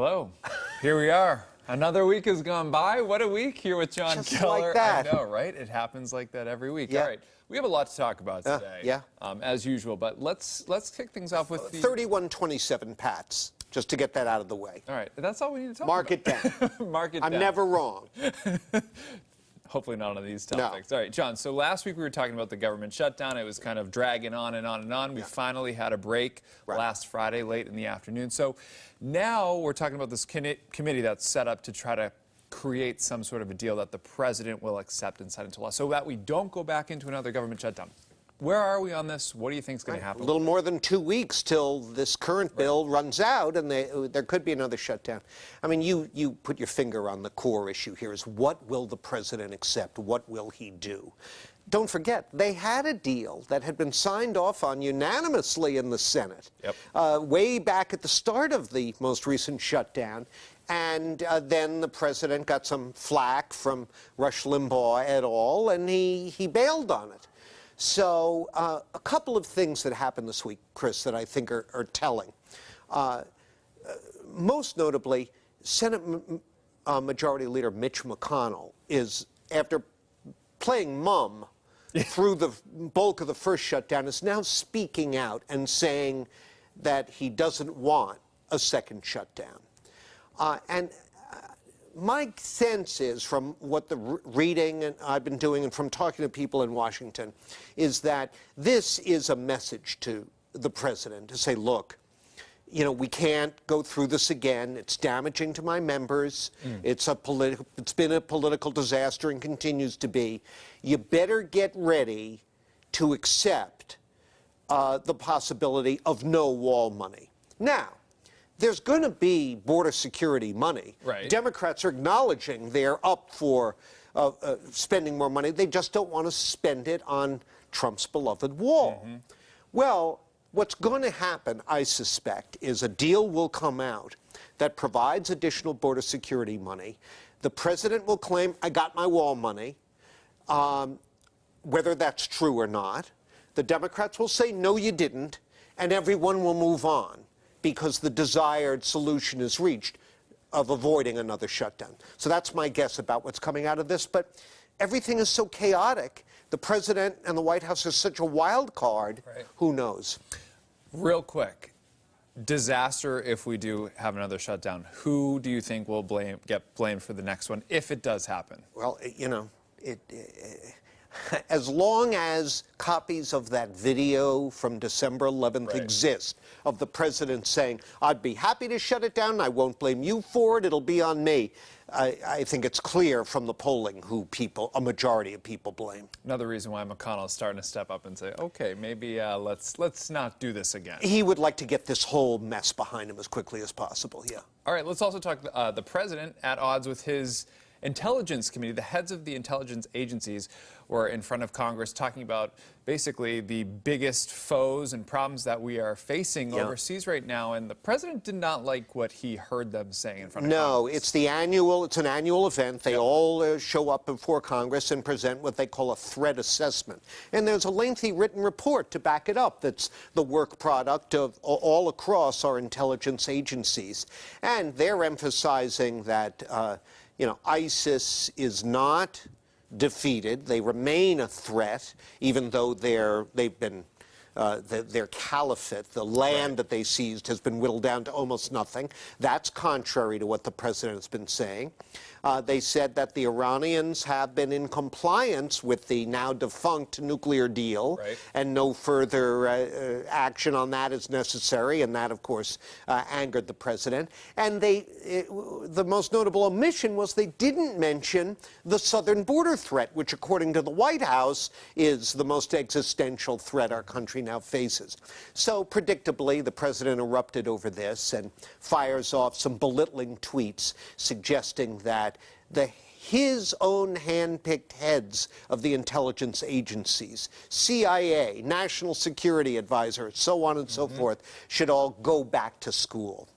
Hello. Here we are. Another week has gone by. What a week here with John Just Keller. like that. I know, right? It happens like that every week. Yeah. All right. We have a lot to talk about today, as usual. But let's kick things off with the 31-27 Pats, just to get that out of the way. All right. That's all we need to talk Mark about. it down. Mark it I'm down. never wrong. Hopefully not on these topics. No. All right, John, so last week we were talking about the government shutdown. It was kind of dragging on and on and on. We finally had a break last Friday, late in the afternoon. So now we're talking about this committee that's set up to try to create some sort of a deal that the president will accept and sign into law so that we don't go back into another government shutdown. Where are we on this? What do you think is going to happen? A little more than 2 weeks till this current bill runs out, and there could be another shutdown. I mean, you put your finger on the core issue here is what will the president accept? What will he do? Don't forget, they had a deal that had been signed off on unanimously in the Senate way back at the start of the most recent shutdown. And then the president got some flack from Rush Limbaugh et al., and he bailed on it. So a couple of things that happened this week, Chris, that I think are telling. Most notably, Senate Majority Leader Mitch McKonnell is, after playing mum through the bulk of the first shutdown, is now speaking out and saying that he doesn't want a second shutdown. My sense is, from what the reading and I've been doing and from talking to people in Washington, is that this is a message to the president to say, look, you know, we can't go through this again. It's damaging to my members. It's been a political disaster and continues to be. You better get ready to accept the possibility of no wall money. Now, there's going to be border security money. Right. Democrats are acknowledging they're up for spending more money. They just don't want to spend it on Trump's beloved wall. Well, what's going to happen, I suspect, is a deal will come out that provides additional border security money. The president will claim, I got my wall money, whether that's true or not. The Democrats will say, no, you didn't, and everyone will move on, because the desired solution is reached of avoiding another shutdown. So that's my guess about what's coming out of this. But everything is so chaotic. The president and the White House are such a wild card. Who knows? Real quick, disaster if we do have another shutdown. Who do you think will get blamed for the next one if it does happen? Well, you know, as long as copies of that video from December 11th exist, of the president saying, I'd be happy to shut it down, I won't blame you for it, it'll be on me, I think it's clear from the polling who a majority of people blame. Another reason why McConnell is starting to step up and say, okay, maybe let's not do this again. He would like to get this whole mess behind him as quickly as possible, All right, let's also talk the president at odds with his Intelligence Committee. The heads of the intelligence agencies were in front of Congress talking about basically the biggest foes and problems that we are facing overseas right now, and the president did not like what he heard them saying in front of Congress. No, it's an annual event. They all show up before Congress and present what they call a threat assessment. And there's a lengthy written report to back it up that's the work product of all across our intelligence agencies. And they're emphasizing that you know, ISIS is not defeated. They remain a threat, even though their caliphate, the land that they seized, has been whittled down to almost nothing. That's contrary to what the president has been saying. They said that the Iranians have been in compliance with the now defunct nuclear deal, and no further action on that is necessary, and that, of course, angered the president. And the most notable omission was they didn't mention the southern border threat, which, according to the White House, is the most existential threat our country now faces. So, predictably, the president erupted over this and fires off some belittling tweets suggesting that his own hand-picked heads of the intelligence agencies, CIA, National Security Advisor, so on and so forth, should all go back to school.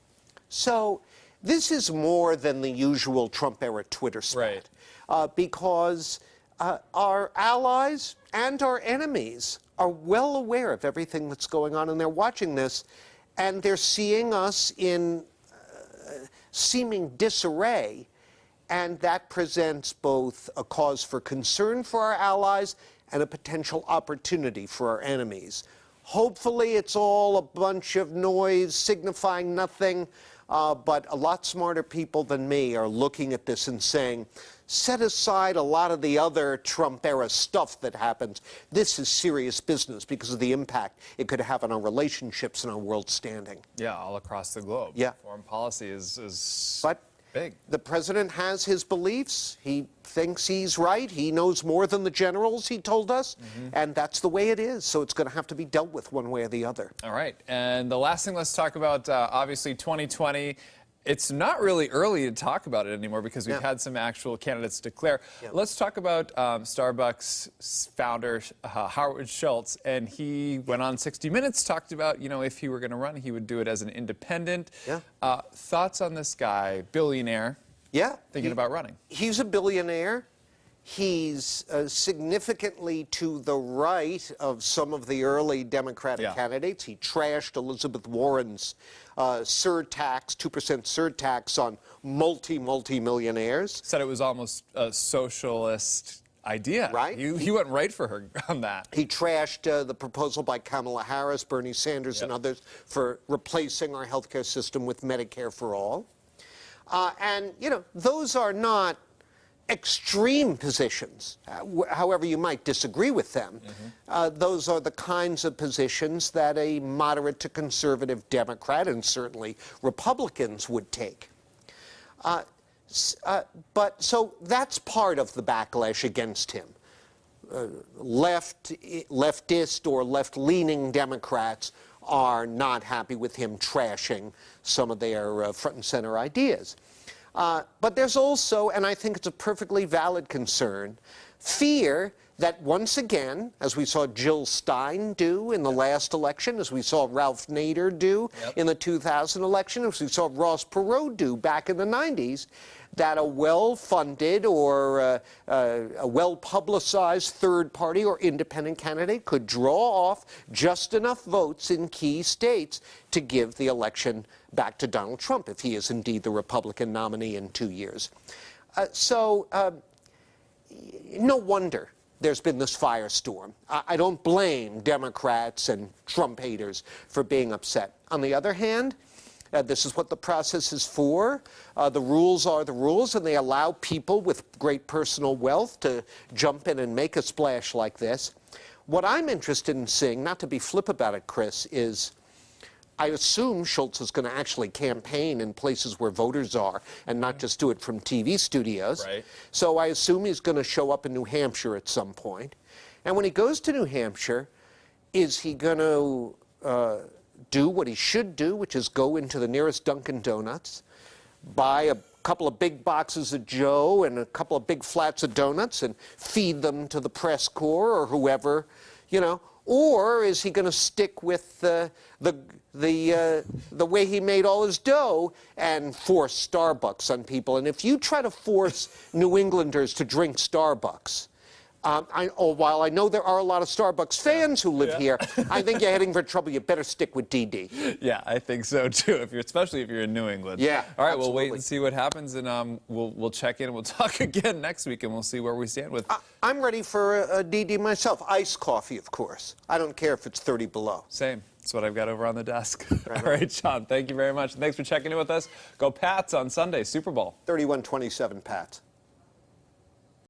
So this is more than the usual Trump-era Twitter spat, because our allies and our enemies are well aware of everything that's going on, and they're watching this, and they're seeing us in seeming disarray, and that presents both a cause for concern for our allies and a potential opportunity for our enemies. Hopefully it's all a bunch of noise signifying nothing, but a lot smarter people than me are looking at this and saying, set aside a lot of the other Trump-era stuff that happens. This is serious business because of the impact it could have on our relationships and our world standing. Yeah, all across the globe. Yeah. Foreign policy is But big. the president has his beliefs. He thinks he's right. He knows more than the generals, he told us. And that's the way it is. So it's going to have to be dealt with one way or the other. All right. And the last thing, let's talk about, obviously, 2020. It's not really early to talk about it anymore because we've had some actual candidates declare. Let's talk about Starbucks founder Howard Schultz. And he went on 60 Minutes, talked about, you know, if he were going to run, he would do it as an independent. Thoughts on this guy, billionaire, thinking about running? He's a billionaire. He's significantly to the right of some of the early Democratic candidates. He trashed Elizabeth Warren's surtax, 2% surtax on multi-millionaires. Said it was almost a socialist idea. Right. He went right for her on that. He trashed the proposal by Kamala Harris, Bernie Sanders, and others for replacing our healthcare system with Medicare for all. And, you know, those are not extreme positions, however you might disagree with them. Those are the kinds of positions that a moderate to conservative Democrat and certainly Republicans would take. So that's part of the backlash against him. Leftist or left-leaning Democrats are not happy with him trashing some of their front and center ideas. But there's also, and I think it's a perfectly valid concern, fear that once again, as we saw Jill Stein do in the last election, as we saw Ralph Nader do in the 2000 election, as we saw Ross Perot do back in the 90s, that a well-funded or a well-publicized third party or independent candidate could draw off just enough votes in key states to give the election back to Donald Trump if he is indeed the Republican nominee in 2 years. No wonder there's been this firestorm. I don't blame Democrats and Trump haters for being upset. On the other hand, this is what the process is for. The rules are the rules, and they allow people with great personal wealth to jump in and make a splash like this. What I'm interested in seeing, not to be flip about it, Chris, is I assume Schultz is going to actually campaign in places where voters are and not just do it from TV studios. So I assume he's going to show up in New Hampshire at some point. And when he goes to New Hampshire, is he going to do what he should do, which is go into the nearest Dunkin' Donuts, buy a couple of big boxes of Joe and a couple of big flats of donuts and feed them to the press corps or whoever, you know? Or is he going to stick with the way he made all his dough and force Starbucks on people? And if you try to force New Englanders to drink Starbucks, while I know there are a lot of Starbucks fans who live here, I think you're heading for trouble. You better stick with DD. Yeah, I think so too. Especially if you're in New England. Yeah. All right, absolutely. we'll wait and see what happens, and we'll check in. We'll talk again next week, and we'll see where we stand with. I'm ready for a DD myself. Iced coffee, of course. I don't care if it's 30 below. Same. That's what I've got over on the desk. All right, Sean. Thank you very much. Thanks for checking in with us. Go Pats on Sunday, Super Bowl. 31-27 Pats.